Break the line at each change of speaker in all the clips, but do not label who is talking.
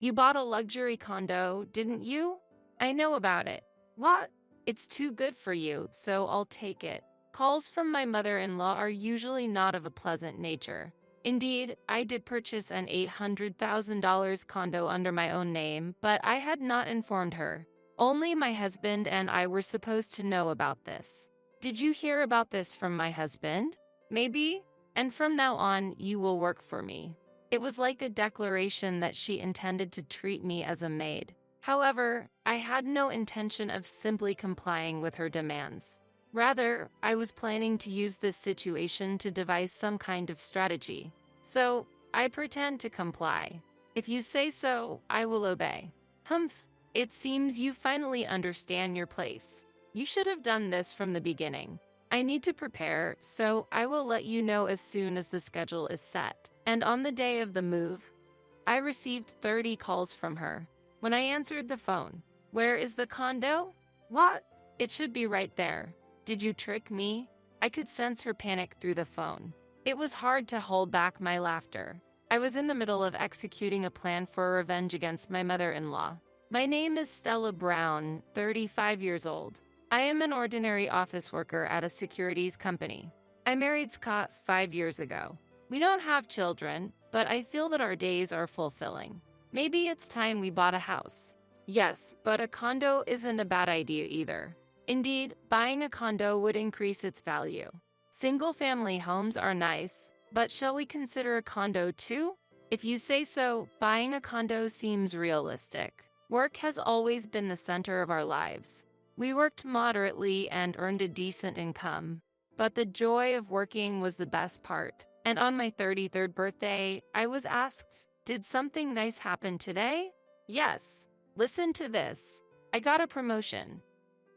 You bought a luxury condo, didn't you? I know about it. What? It's too good for you, so I'll take it. Calls from my mother-in-law are usually not of a pleasant nature. Indeed, I did purchase an $800,000 condo under my own name, but I had not informed her. Only my husband and I were supposed to know about this. Did you hear about this from my husband? Maybe? And from now on, you will work for me. It was like a declaration that she intended to treat me as a maid. However, I had no intention of simply complying with her demands. Rather, I was planning to use this situation to devise some kind of strategy. So, I pretend to comply. If you say so, I will obey. Humph, it seems you finally understand your place. You should have done this from the beginning. I need to prepare, so I will let you know as soon as the schedule is set. And on the day of the move, I received 30 calls from her. When I answered the phone, "Where is the condo?" "What? It should be right there." "Did you trick me?" I could sense her panic through the phone. It was hard to hold back my laughter. I was in the middle of executing a plan for revenge against my mother-in-law. My name is Stella Brown, 35 years old. I am an ordinary office worker at a securities company. I married Scott 5 years ago. We don't have children, but I feel that our days are fulfilling. Maybe it's time we bought a house. Yes, but a condo isn't a bad idea either. Indeed, buying a condo would increase its value. Single-family homes are nice, but shall we consider a condo too? If you say so, buying a condo seems realistic. Work has always been the center of our lives. We worked moderately and earned a decent income, but the joy of working was the best part. And on my 33rd birthday, I was asked, "Did something nice happen today?" Yes. Listen to this. I got a promotion.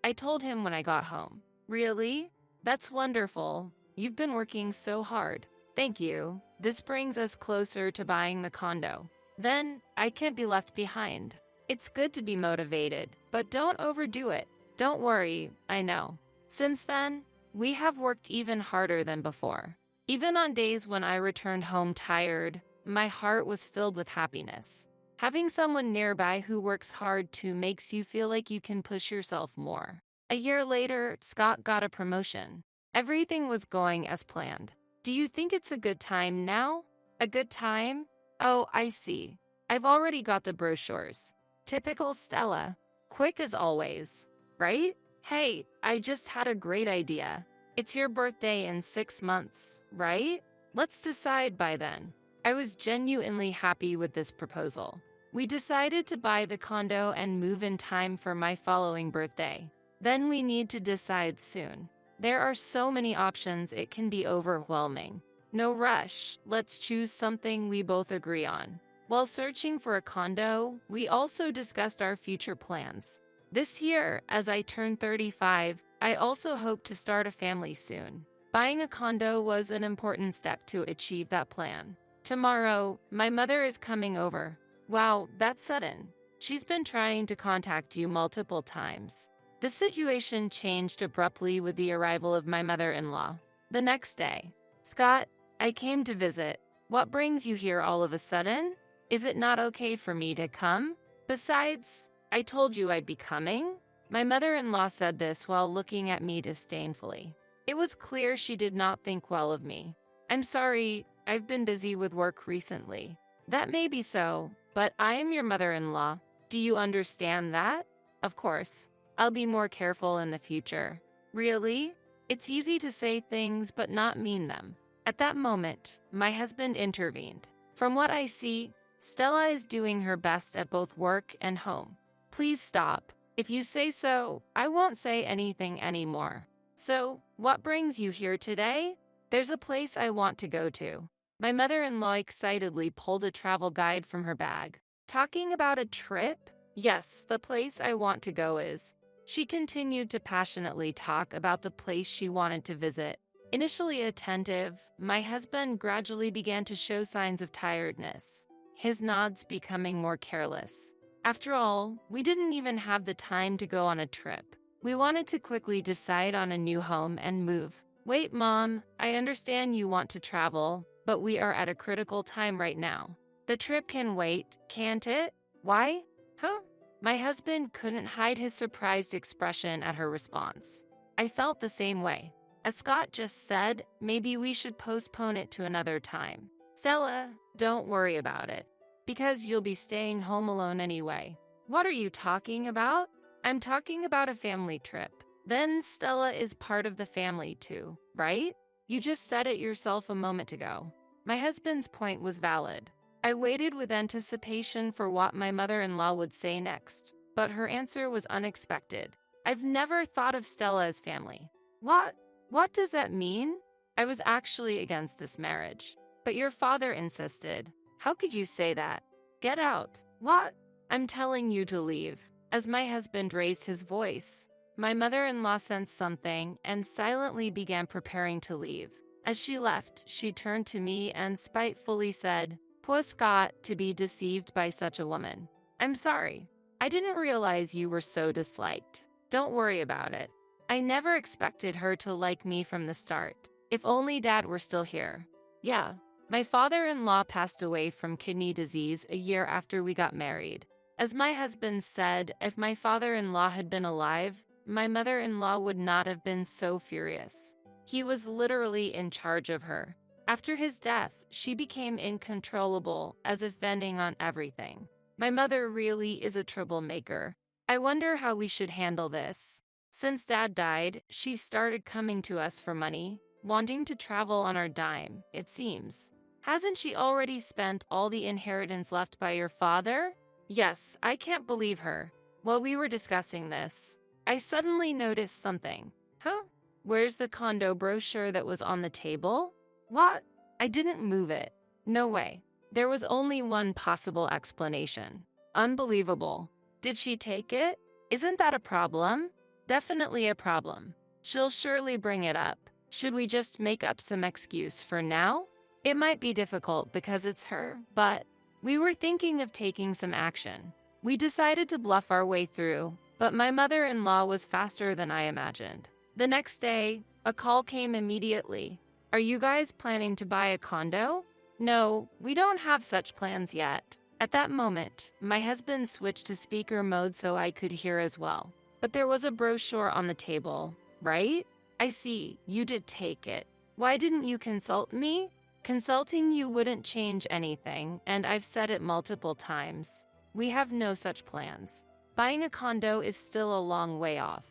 I told him when I got home. Really? That's wonderful. You've been working so hard. Thank you. This brings us closer to buying the condo. Then, I can't be left behind. It's good to be motivated, but don't overdo it. Don't worry, I know. Since then, we have worked even harder than before. Even on days when I returned home tired, my heart was filled with happiness. Having someone nearby who works hard too makes you feel like you can push yourself more. A year later, Scott got a promotion. Everything was going as planned. Do you think it's a good time now? A good time? Oh, I see. I've already got the brochures. Typical Stella. Quick as always, right? Hey, I just had a great idea. It's your birthday in 6 months, right? Let's decide by then. I was genuinely happy with this proposal. We decided to buy the condo and move in time for my following birthday. Then we need to decide soon. There are so many options it can be overwhelming. No rush, let's choose something we both agree on. While searching for a condo, we also discussed our future plans. This year, as I turn 35, I also hope to start a family soon. Buying a condo was an important step to achieve that plan. Tomorrow, my mother is coming over. Wow, that's sudden. She's been trying to contact you multiple times. The situation changed abruptly with the arrival of my mother-in-law. The next day, "Scott, I came to visit. What brings you here all of a sudden? Is it not okay for me to come? Besides, I told you I'd be coming." My mother-in-law said this while looking at me disdainfully. It was clear she did not think well of me. "I'm sorry, I've been busy with work recently." "That may be so, but I am your mother-in-law. Do you understand that?" "Of course. I'll be more careful in the future." "Really? It's easy to say things but not mean them." At that moment, my husband intervened. "From what I see, Stella is doing her best at both work and home. Please stop. If you say so, I won't say anything anymore. So, what brings you here today?" "There's a place I want to go to." My mother-in-law excitedly pulled a travel guide from her bag. "Talking about a trip?" "Yes, the place I want to go is." She continued to passionately talk about the place she wanted to visit. Initially attentive, my husband gradually began to show signs of tiredness, his nods becoming more careless. After all, we didn't even have the time to go on a trip. We wanted to quickly decide on a new home and move. "Wait, Mom, I understand you want to travel, but we are at a critical time right now. The trip can wait, can't it?" Why? Huh? My husband couldn't hide his surprised expression at her response. I felt the same way. As Scott just said, maybe we should postpone it to another time. Stella, don't worry about it, because you'll be staying home alone anyway. What are you talking about? I'm talking about a family trip. Then Stella is part of the family too, right? You just said it yourself a moment ago. My husband's point was valid. I waited with anticipation for what my mother-in-law would say next, but her answer was unexpected. I've never thought of Stella as family. What? What does that mean? I was actually against this marriage, but your father insisted. How could you say that? Get out. What? I'm telling you to leave. As my husband raised his voice, my mother-in-law sensed something and silently began preparing to leave. As she left, she turned to me and spitefully said, "Poor Scott, to be deceived by such a woman. I'm sorry. I didn't realize you were so disliked. Don't worry about it. I never expected her to like me from the start. If only Dad were still here." Yeah, my father-in-law passed away from kidney disease a year after we got married. As my husband said, if my father-in-law had been alive, my mother-in-law would not have been so furious. He was literally in charge of her. After his death, she became uncontrollable, as if venting on everything. My mother really is a troublemaker. I wonder how we should handle this. Since Dad died, she started coming to us for money, wanting to travel on our dime, it seems. Hasn't she already spent all the inheritance left by your father? Yes, I can't believe her. While we were discussing this, I suddenly noticed something. Huh? Where's the condo brochure that was on the table? What? I didn't move it. No way. There was only one possible explanation. Unbelievable. Did she take it? Isn't that a problem? Definitely a problem. She'll surely bring it up. Should we just make up some excuse for now? It might be difficult because it's her, but we were thinking of taking some action. We decided to bluff our way through, but my mother-in-law was faster than I imagined. The next day, a call came immediately. Are you guys planning to buy a condo? No, we don't have such plans yet. At that moment, my husband switched to speaker mode so I could hear as well. But there was a brochure on the table, right? I see, you did take it. Why didn't you consult me? Consulting you wouldn't change anything, and I've said it multiple times. We have no such plans. Buying a condo is still a long way off.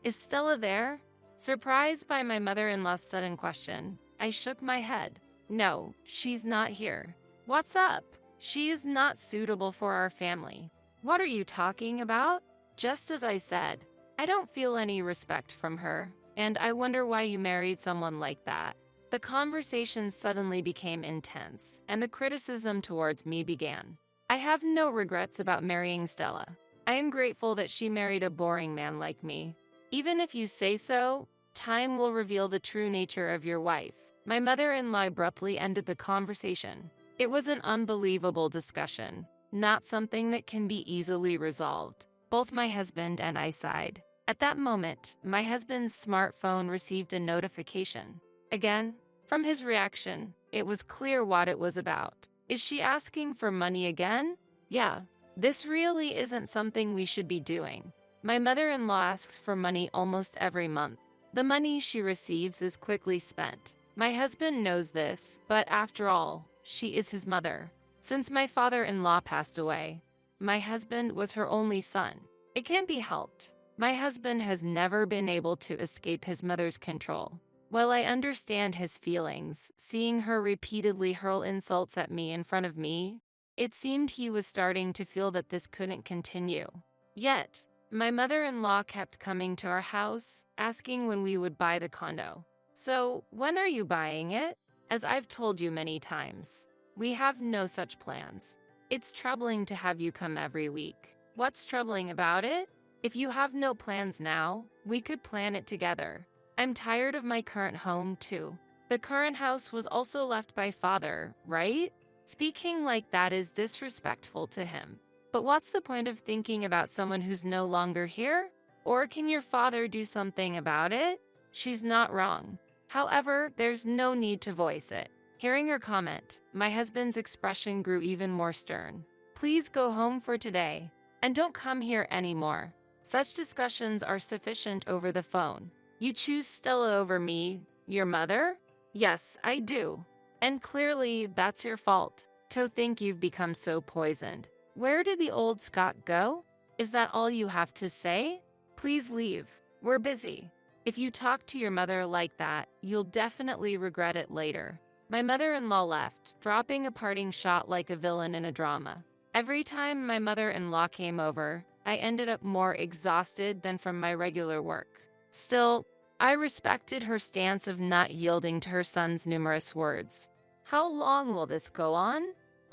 Is Stella there? Surprised by my mother-in-law's sudden question, I shook my head. No, she's not here. What's up? She is not suitable for our family. What are you talking about? Just as I said, I don't feel any respect from her, and I wonder why you married someone like that. The conversation suddenly became intense, and the criticism towards me began. I have no regrets about marrying Stella. I am grateful that she married a boring man like me. Even if you say so, time will reveal the true nature of your wife. My mother-in-law abruptly ended the conversation. It was an unbelievable discussion, not something that can be easily resolved. Both my husband and I sighed. At that moment, my husband's smartphone received a notification. Again, from his reaction, it was clear what it was about. Is she asking for money again? Yeah, this really isn't something we should be doing. My mother-in-law asks for money almost every month. The money she receives is quickly spent. My husband knows this, but after all, she is his mother. Since my father-in-law passed away, my husband was her only son. It can't be helped. My husband has never been able to escape his mother's control. While I understand his feelings, seeing her repeatedly hurl insults at me in front of me, it seemed he was starting to feel that this couldn't continue. Yet, my mother-in-law kept coming to our house, asking when we would buy the condo. So, when are you buying it? As I've told you many times, we have no such plans. It's troubling to have you come every week. What's troubling about it? If you have no plans now, we could plan it together. I'm tired of my current home too. The current house was also left by father, right? Speaking like that is disrespectful to him. But what's the point of thinking about someone who's no longer here? Or can your father do something about it? She's not wrong. However, there's no need to voice it. Hearing her comment, my husband's expression grew even more stern. Please go home for today. And don't come here anymore. Such discussions are sufficient over the phone. You choose Stella over me, your mother? Yes, I do. And clearly, that's your fault. To think you've become so poisoned. Where did the old Scott go? Is that all you have to say? Please leave. We're busy. If you talk to your mother like that, you'll definitely regret it later. My mother-in-law left, dropping a parting shot like a villain in a drama. Every time my mother-in-law came over, I ended up more exhausted than from my regular work. Still, I respected her stance of not yielding to her son's numerous words. How long will this go on?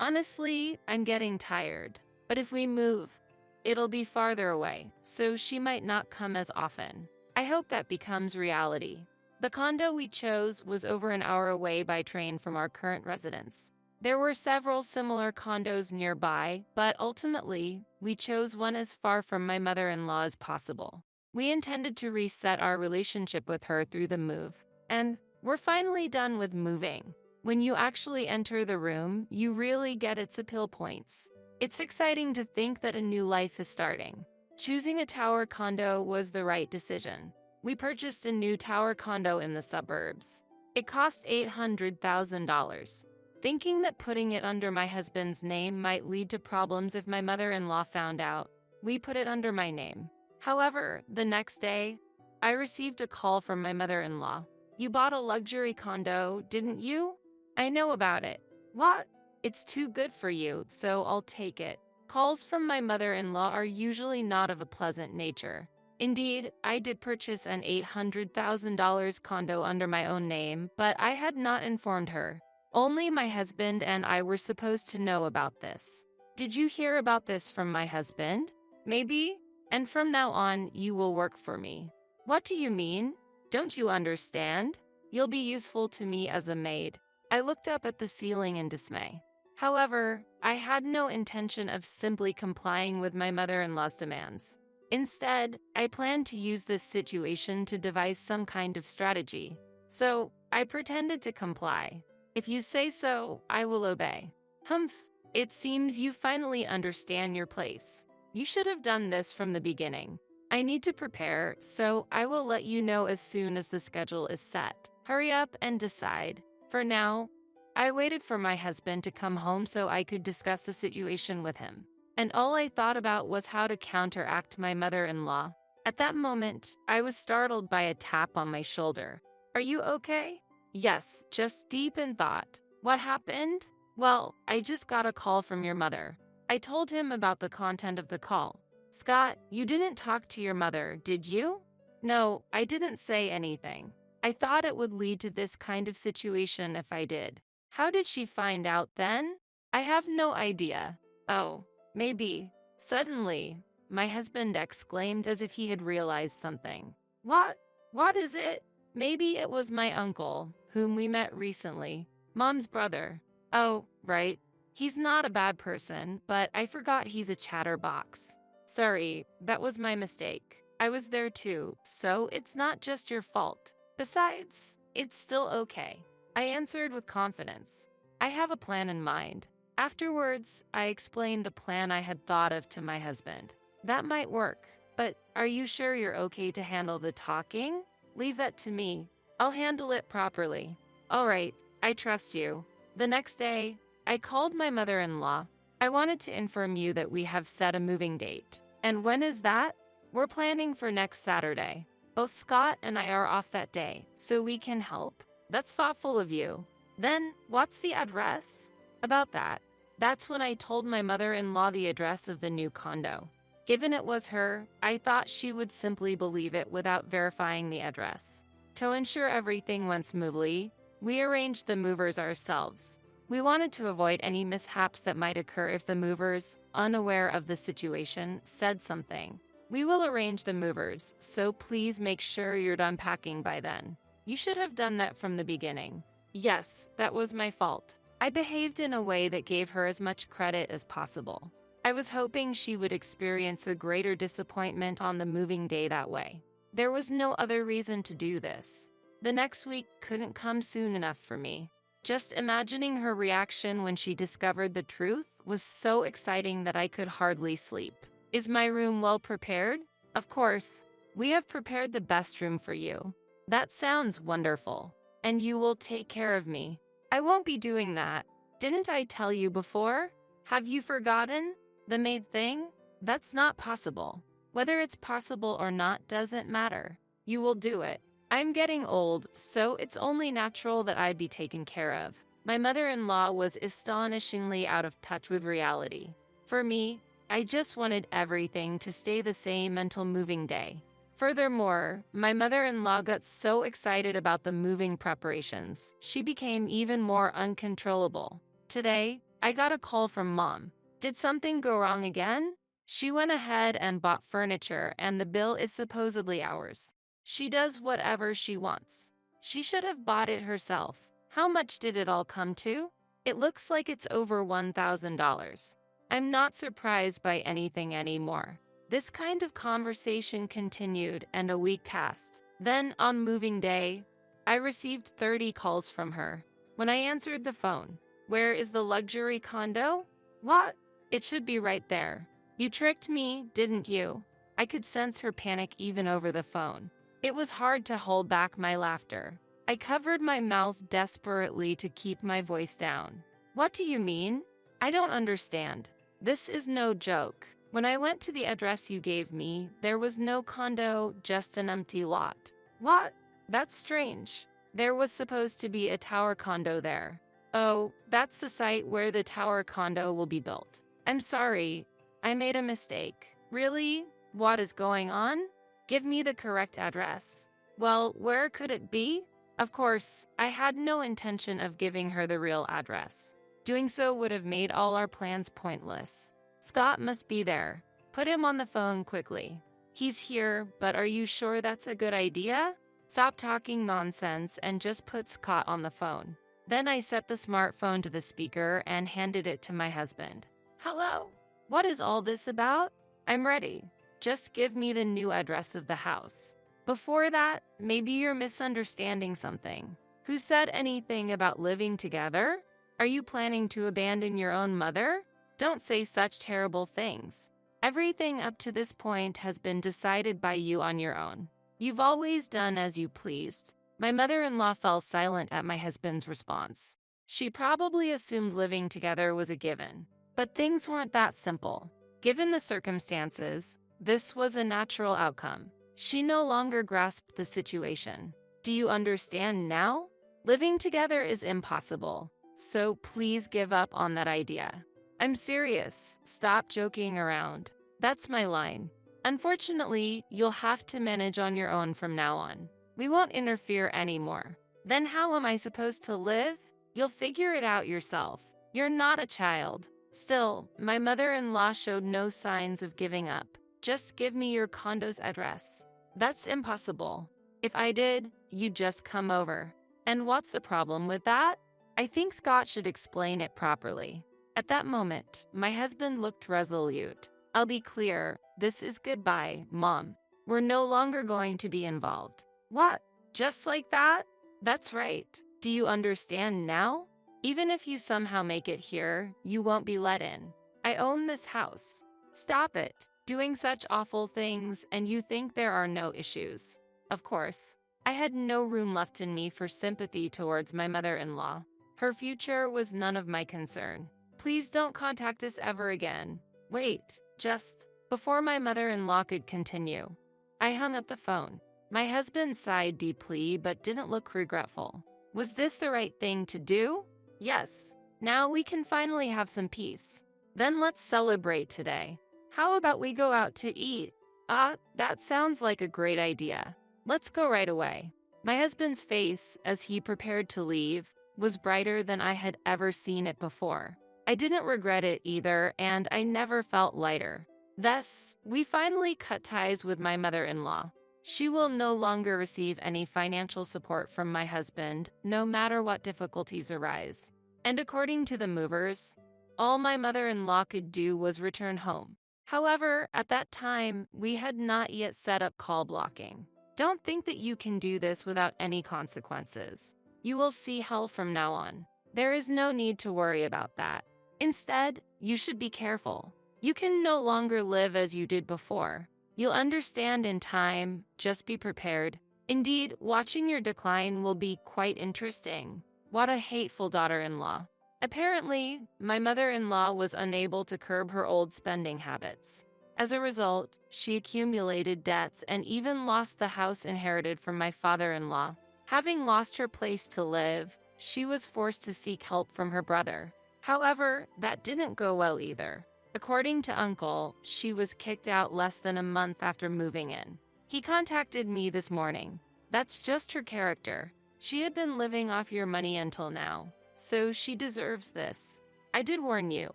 Honestly, I'm getting tired. But if we move, it'll be farther away, so she might not come as often. I hope that becomes reality. The condo we chose was over an hour away by train from our current residence. There were several similar condos nearby, but ultimately, we chose one as far from my mother-in-law as possible. We intended to reset our relationship with her through the move, and we're finally done with moving. When you actually enter the room, you really get its appeal points. It's exciting to think that a new life is starting. Choosing a tower condo was the right decision. We purchased a new tower condo in the suburbs. It cost $800,000. Thinking that putting it under my husband's name might lead to problems if my mother-in-law found out, we put it under my name. However, the next day, I received a call from my mother-in-law. You bought a luxury condo, didn't you? I know about it. What? It's too good for you, so I'll take it. Calls from my mother-in-law are usually not of a pleasant nature. Indeed, I did purchase an $800,000 condo under my own name, but I had not informed her. Only my husband and I were supposed to know about this. Did you hear about this from my husband? Maybe? And from now on, you will work for me. What do you mean? Don't you understand? You'll be useful to me as a maid. I looked up at the ceiling in dismay. However, I had no intention of simply complying with my mother-in-law's demands. Instead, I planned to use this situation to devise some kind of strategy. So, I pretended to comply. If you say so, I will obey. Humph, it seems you finally understand your place. You should have done this from the beginning. I need to prepare, so I will let you know as soon as the schedule is set. Hurry up and decide. For now, I waited for my husband to come home so I could discuss the situation with him. And all I thought about was how to counteract my mother-in-law. At that moment, I was startled by a tap on my shoulder. Are you okay? Yes, just deep in thought. What happened? Well, I just got a call from your mother. I told him about the content of the call. Scott, you didn't talk to your mother, did you? No, I didn't say anything. I thought it would lead to this kind of situation if I did. How did she find out then? I have no idea. Oh, maybe. Suddenly, my husband exclaimed as if he had realized something. What? What is it? Maybe it was my uncle, whom we met recently. Mom's brother. Oh, right. He's not a bad person, but I forgot he's a chatterbox. Sorry, that was my mistake. I was there too, so it's not just your fault. Besides, it's still okay. I answered with confidence. I have a plan in mind. Afterwards, I explained the plan I had thought of to my husband. That might work, but are you sure you're okay to handle the talking? Leave that to me. I'll handle it properly. All right, I trust you. The next day, I called my mother-in-law. I wanted to inform you that we have set a moving date. And when is that? We're planning for next Saturday. Both Scott and I are off that day, so we can help. That's thoughtful of you. Then, what's the address? About that. That's when I told my mother-in-law the address of the new condo. Given it was her, I thought she would simply believe it without verifying the address. To ensure everything went smoothly, we arranged the movers ourselves. We wanted to avoid any mishaps that might occur if the movers, unaware of the situation, said something. We will arrange the movers, so please make sure you're done packing by then. You should have done that from the beginning. Yes, that was my fault. I behaved in a way that gave her as much credit as possible. I was hoping she would experience a greater disappointment on the moving day that way. There was no other reason to do this. The next week couldn't come soon enough for me. Just imagining her reaction when she discovered the truth was so exciting that I could hardly sleep. Is my room well prepared? Of course. We have prepared the best room for you. That sounds wonderful. And you will take care of me. I won't be doing that. Didn't I tell you before? Have you forgotten? The maid thing? That's not possible. Whether it's possible or not doesn't matter. You will do it. I'm getting old, so it's only natural that I'd be taken care of. My mother-in-law was astonishingly out of touch with reality. For me, I just wanted everything to stay the same until moving day. Furthermore, my mother-in-law got so excited about the moving preparations, she became even more uncontrollable. Today, I got a call from Mom. Did something go wrong again? She went ahead and bought furniture, and the bill is supposedly ours. She does whatever she wants. She should have bought it herself. How much did it all come to? It looks like it's over $1,000. I'm not surprised by anything anymore. This kind of conversation continued, and a week passed. Then, on moving day, I received 30 calls from her. When I answered the phone, "Where is the luxury condo?" "What? It should be right there." "You tricked me, didn't you?" I could sense her panic even over the phone. It was hard to hold back my laughter. I covered my mouth desperately to keep my voice down. "What do you mean? I don't understand. This is no joke. When I went to the address you gave me, there was no condo, just an empty lot." "What? That's strange. There was supposed to be a tower condo there." "Oh, that's the site where the tower condo will be built. I'm sorry, I made a mistake." "Really? What is going on? Give me the correct address." "Well, where could it be?" Of course, I had no intention of giving her the real address. Doing so would have made all our plans pointless. "Scott must be there. Put him on the phone quickly." "He's here, but are you sure that's a good idea?" "Stop talking nonsense and just put Scott on the phone." Then I set the smartphone to the speaker and handed it to my husband. "Hello? What is all this about?" "I'm ready. Just give me the new address of the house." "Before that, maybe you're misunderstanding something. Who said anything about living together? Are you planning to abandon your own mother? Don't say such terrible things. Everything up to this point has been decided by you on your own. You've always done as you pleased." My mother-in-law fell silent at my husband's response. She probably assumed living together was a given. But things weren't that simple. Given the circumstances, this was a natural outcome. She no longer grasped the situation. "Do you understand now? Living together is impossible. So please give up on that idea." "I'm serious. Stop joking around." That's my line. "Unfortunately, you'll have to manage on your own from now on. We won't interfere anymore." "Then how am I supposed to live?" "You'll figure it out yourself. You're not a child." Still, my mother-in-law showed no signs of giving up. "Just give me your condo's address." "That's impossible. If I did, you'd just come over." "And what's the problem with that?" I think Scott should explain it properly. At that moment, my husband looked resolute. "I'll be clear, this is goodbye, Mom. We're no longer going to be involved." "What? Just like that?" "That's right. Do you understand now? Even if you somehow make it here, you won't be let in. I own this house." "Stop it. Doing such awful things, and you think there are no issues." Of course, I had no room left in me for sympathy towards my mother-in-law. Her future was none of my concern. "Please don't contact us ever again." "Wait, just..." Before my mother-in-law could continue, I hung up the phone. My husband sighed deeply but didn't look regretful. Was this the right thing to do? Yes. Now we can finally have some peace. Then let's celebrate today. How about we go out to eat? That sounds like a great idea. Let's go right away. My husband's face, as he prepared to leave, was brighter than I had ever seen it before. I didn't regret it either, and I never felt lighter. Thus, we finally cut ties with my mother-in-law. She will no longer receive any financial support from my husband, no matter what difficulties arise. And according to the movers, all my mother-in-law could do was return home. However, at that time, we had not yet set up call blocking. Don't think that you can do this without any consequences. You will see hell from now on. There is no need to worry about that. Instead, you should be careful. You can no longer live as you did before. You'll understand in time, just be prepared. Indeed, watching your decline will be quite interesting. What a hateful daughter-in-law. Apparently, my mother-in-law was unable to curb her old spending habits. As a result, she accumulated debts and even lost the house inherited from my father-in-law. Having lost her place to live, she was forced to seek help from her brother. However, that didn't go well either. According to Uncle, she was kicked out less than a month after moving in. He contacted me this morning. That's just her character. She had been living off your money until now, so she deserves this. I did warn you.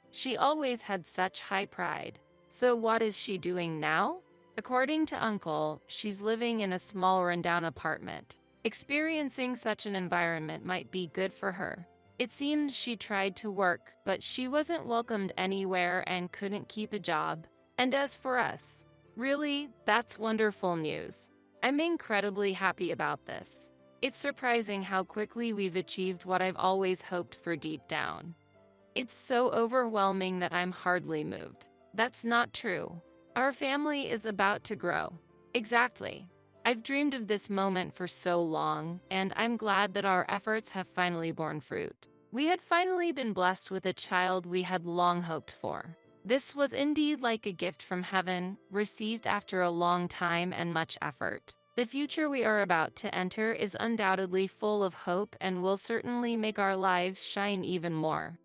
She always had such high pride. So what is she doing now? According to Uncle, she's living in a small rundown apartment. Experiencing such an environment might be good for her. It seems she tried to work, but she wasn't welcomed anywhere and couldn't keep a job. And as for us, really, that's wonderful news. I'm incredibly happy about this. It's surprising how quickly we've achieved what I've always hoped for deep down. It's so overwhelming that I'm hardly moved. That's not true. Our family is about to grow. Exactly. I've dreamed of this moment for so long, and I'm glad that our efforts have finally borne fruit. We had finally been blessed with a child we had long hoped for. This was indeed like a gift from heaven, received after a long time and much effort. The future we are about to enter is undoubtedly full of hope and will certainly make our lives shine even more.